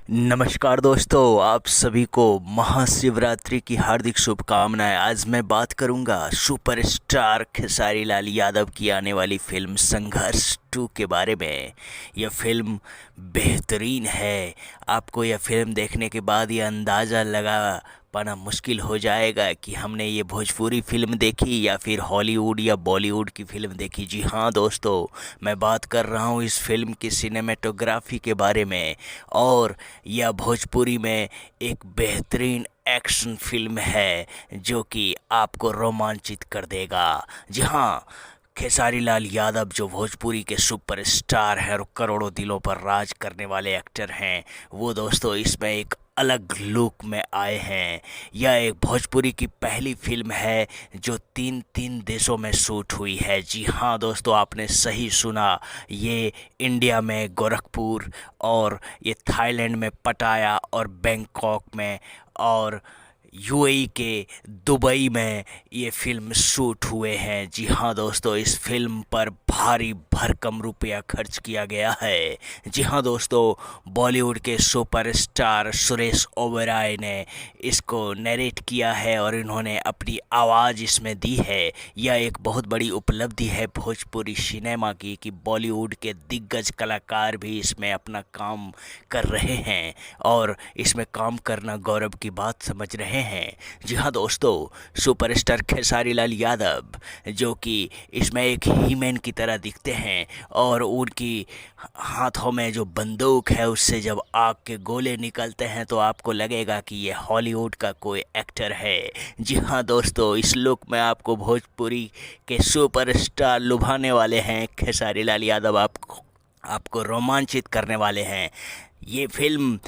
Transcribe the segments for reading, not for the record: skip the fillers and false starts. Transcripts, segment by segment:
नमस्कार दोस्तों, आप सभी को महाशिवरात्रि की हार्दिक शुभकामनाएं। आज मैं बात करूंगा सुपरस्टार खेसारी लाल यादव की आने वाली फिल्म संघर्ष 2 के बारे में। यह फिल्म बेहतरीन है। आपको यह फिल्म देखने के बाद यह अंदाज़ा लगा पाना मुश्किल हो जाएगा कि हमने ये भोजपुरी फिल्म देखी या फिर हॉलीवुड या बॉलीवुड की फिल्म देखी। जी हाँ दोस्तों, मैं बात कर रहा हूँ इस फिल्म की सिनेमेटोग्राफी के बारे में। और यह भोजपुरी में एक बेहतरीन एक्शन फिल्म है जो कि आपको रोमांचित कर देगा। जी हाँ, खेसारी लाल यादव जो भोजपुरी के सुपरस्टार हैं और करोड़ों दिलों पर राज करने वाले एक्टर हैं, वो दोस्तों इसमें एक अलग लुक में आए हैं। यह एक भोजपुरी की पहली फिल्म है जो तीन तीन देशों में शूट हुई है। जी हाँ दोस्तों, आपने सही सुना। ये इंडिया में गोरखपुर, और ये थाईलैंड में पटाया, और बैंकॉक में, और यूएई के दुबई में ये फिल्म शूट हुए हैं। जी हाँ दोस्तों, इस फिल्म पर भारी भरकम रुपया खर्च किया गया है। जी हाँ दोस्तों, बॉलीवुड के सुपरस्टार सुरेश ओबेरॉय ने इसको नरेट किया है और इन्होंने अपनी आवाज़ इसमें दी है। यह एक बहुत बड़ी उपलब्धि है भोजपुरी सिनेमा की कि बॉलीवुड के दिग्गज कलाकार भी इसमें अपना काम कर रहे हैं और इसमें काम करना गौरव की बात समझ रहे हैं। जी हाँ दोस्तों, सुपरस्टार खेसारी लाल यादव जो कि इसमें एक हीमैन की तरह दिखते हैं, और उनकी हाथों में जो बंदूक है उससे जब आग के गोले निकलते हैं तो आपको लगेगा कि ये हॉलीवुड का कोई एक्टर है। जी हाँ दोस्तों, इस लुक में आपको भोजपुरी के सुपरस्टार लुभाने वाले हैं। खेसारी लाल यादव आपको रोमांचित करने वाले हैं। ये फिल्म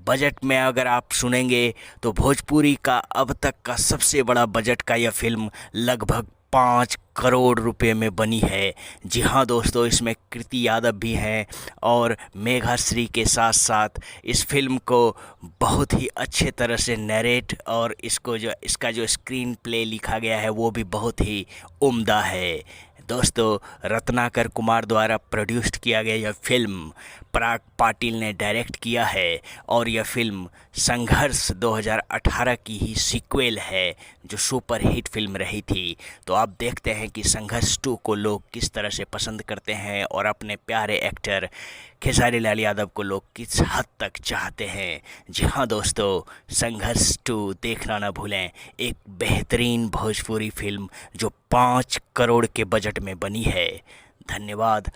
बजट में अगर आप सुनेंगे तो भोजपुरी का अब तक का सबसे बड़ा बजट का यह फिल्म लगभग 5 करोड़ रुपए में बनी है। जी हाँ दोस्तों, इसमें कृति यादव भी हैं और मेघाश्री के साथ साथ इस फिल्म को बहुत ही अच्छे तरह से नरेट और इसका जो स्क्रीन प्ले लिखा गया है वो भी बहुत ही उम्दा है। दोस्तों, रत्नाकर कुमार द्वारा प्रोड्यूस्ड किया गया यह फिल्म पराग पाटिल ने डायरेक्ट किया है, और यह फिल्म संघर्ष 2018 की ही सीक्वल है जो सुपर हिट फिल्म रही थी। तो आप देखते हैं कि संघर्ष 2 को लोग किस तरह से पसंद करते हैं और अपने प्यारे एक्टर खेसारी लाल यादव को लोग किस हद तक चाहते हैं। जी हाँ दोस्तों, संघर्ष 2 देखना ना भूलें। एक बेहतरीन भोजपुरी फिल्म जो 5 करोड़ के बजट में बनी है। धन्यवाद।